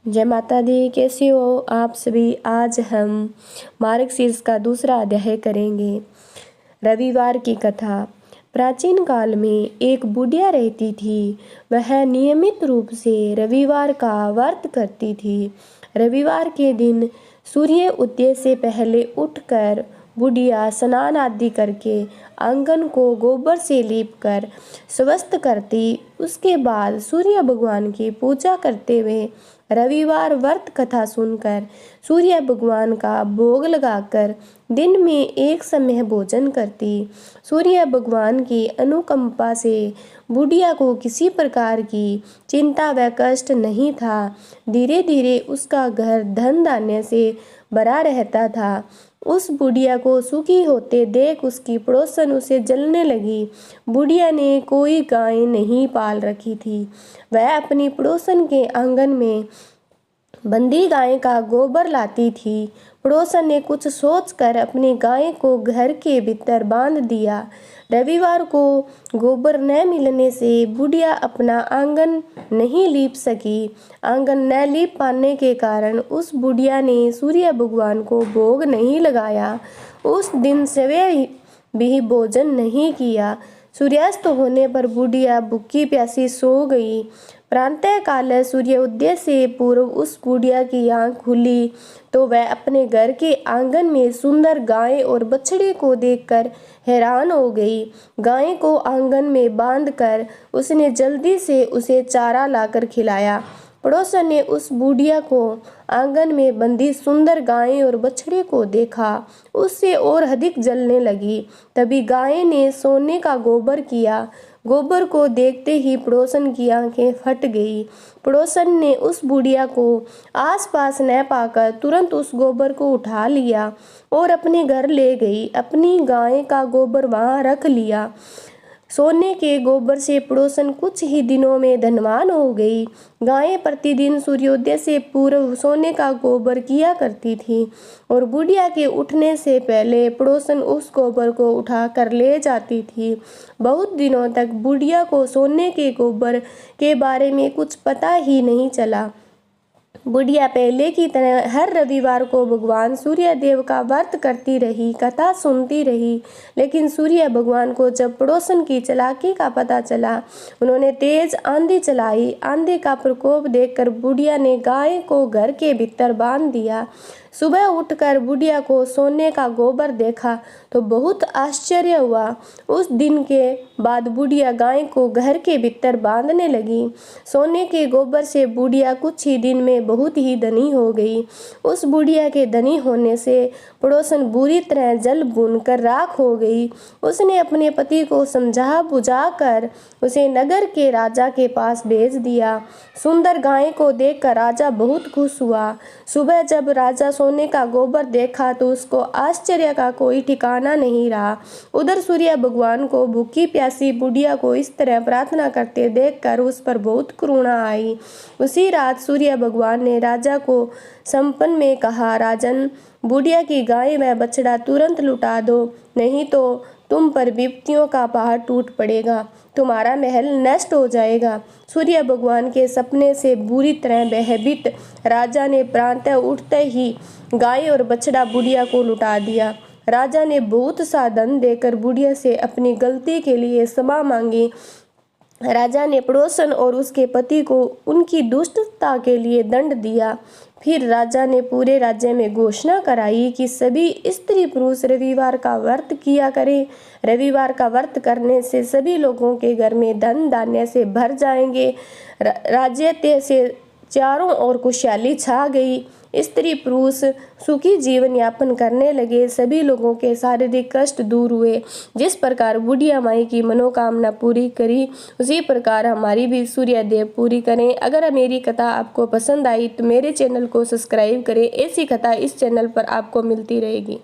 जय माता दी। कैसे हो आप सभी। आज हम मार्गशीर्ष का दूसरा अध्याय करेंगे। रविवार की कथा। प्राचीन काल में एक बुढ़िया रहती थी। वह नियमित रूप से रविवार का व्रत करती थी। रविवार के दिन सूर्य उदय से पहले उठकर बुढ़िया स्नान आदि करके आंगन को गोबर से लीपकर स्वस्थ करती। उसके बाद सूर्य भगवान की पूजा करते हुए रविवार व्रत कथा सुनकर सूर्य भगवान का भोग लगाकर दिन में एक समय भोजन करती। सूर्य भगवान की अनुकंपा से बुढ़िया को किसी प्रकार की चिंता व कष्ट नहीं था। धीरे धीरे उसका घर धन धान्य से भरा रहता था। उस बुढ़िया को सुखी होते देख उसकी पड़ोसन उसे जलने लगी। बुढ़िया ने कोई गाय नहीं पाल रखी थी। वह अपनी पड़ोसन के आंगन में बंदी गाय का गोबर लाती थी। पड़ोसन ने कुछ सोचकर अपनी गाय को घर के भीतर बांध दिया। रविवार को गोबर न मिलने से बुढ़िया अपना आंगन नहीं लीप सकी। आंगन न लीप पाने के कारण उस बुढ़िया ने सूर्य भगवान को भोग नहीं लगाया। उस दिन सवेरे भी भोजन नहीं किया। सूर्यास्त होने पर बुढ़िया भूखी प्यासी सो गई। प्रातः काल सूर्य उदय से पूर्व उस बुढ़िया की आंख खुली तो वह अपने घर के आंगन में सुंदर गाय और बछड़े को देखकर हैरान हो गई। गाय को आंगन में बांधकर उसने जल्दी से उसे चारा लाकर खिलाया। पड़ोसन ने उस बुढ़िया को आंगन में बंधी सुंदर गाय और बछड़े को देखा। उससे और अधिक जलने लगी। तभी गाय ने सोने का गोबर किया। गोबर को देखते ही पड़ोसन की आंखें फट गई। पड़ोसन ने उस बुढ़िया को आसपास न पाकर तुरंत उस गोबर को उठा लिया और अपने घर ले गई। अपनी गाय का गोबर वहां रख लिया। सोने के गोबर से पड़ोसन कुछ ही दिनों में धनवान हो गई। गायें प्रतिदिन सूर्योदय से पूर्व सोने का गोबर किया करती थी और बुढ़िया के उठने से पहले पड़ोसन उस गोबर को उठा कर ले जाती थी। बहुत दिनों तक बुढ़िया को सोने के गोबर के बारे में कुछ पता ही नहीं चला। बुढ़िया पहले की तरह हर रविवार को भगवान सूर्य देव का व्रत करती रही, कथा सुनती रही। लेकिन सूर्य भगवान को जब पड़ोसन की चालाकी का पता चला, उन्होंने तेज आंधी चलाई। आंधी का प्रकोप देखकर बुढ़िया ने गाय को घर के भीतर बांध दिया। सुबह उठकर बुढ़िया को सोने का गोबर देखा तो बहुत आश्चर्य हुआ। उस दिन के बाद बुढ़िया गाय को घर के भीतर बांधने लगी। सोने के गोबर से बुढ़िया कुछ ही दिन में बहुत ही धनी हो गई। उस बुढ़िया के धनी होने से पड़ोसन बुरी तरह जल भून कर राख हो गई। उसने अपने पति को समझा बुझा कर उसे नगर के राजा के पास भेज दिया। सुंदर गाय को देखकर राजा बहुत खुश हुआ। सुबह जब राजा सोने का गोबर देखा तो उसको आश्चर्य का कोई ठिकाना नहीं रहा। उधर सूर्य भगवान को भूखी प्यासी बुढ़िया को इस तरह प्रार्थना करते देखकर उस पर बहुत करुणा आई। उसी रात सूर्य भगवान ने राजा को संपन्न में कहा, राजन, बुढ़िया की गाय व बछड़ा तुरंत लुटा दो, नहीं तो तुम पर विपत्तियों का पहाड़ टूट पड़ेगा, तुम्हारा महल नष्ट हो जाएगा। सूर्य भगवान के सपने से बुरी तरह भयभीत राजा ने प्रातः उठते ही गाय और बछड़ा बुढ़िया को लुटा दिया। राजा ने बहुत सा धन देकर बुढ़िया से अपनी गलती के लिए क्षमा मांगी। राजा ने पड़ोसन और उसके पति को उनकी दुष्टता के लिए दंड दिया। फिर राजा ने पूरे राज्य में घोषणा कराई कि सभी स्त्री पुरुष रविवार का व्रत किया करें। रविवार का व्रत करने से सभी लोगों के घर में धन धान्य से भर जाएंगे। राज्य से चारों ओर खुशहाली छा गई। स्त्री पुरुष सुखी जीवन यापन करने लगे। सभी लोगों के शारीरिक कष्ट दूर हुए। जिस प्रकार बुढ़िया माई की मनोकामना पूरी करी, उसी प्रकार हमारी भी सूर्य देव पूरी करें। अगर मेरी कथा आपको पसंद आई तो मेरे चैनल को सब्सक्राइब करें। ऐसी कथा इस चैनल पर आपको मिलती रहेगी।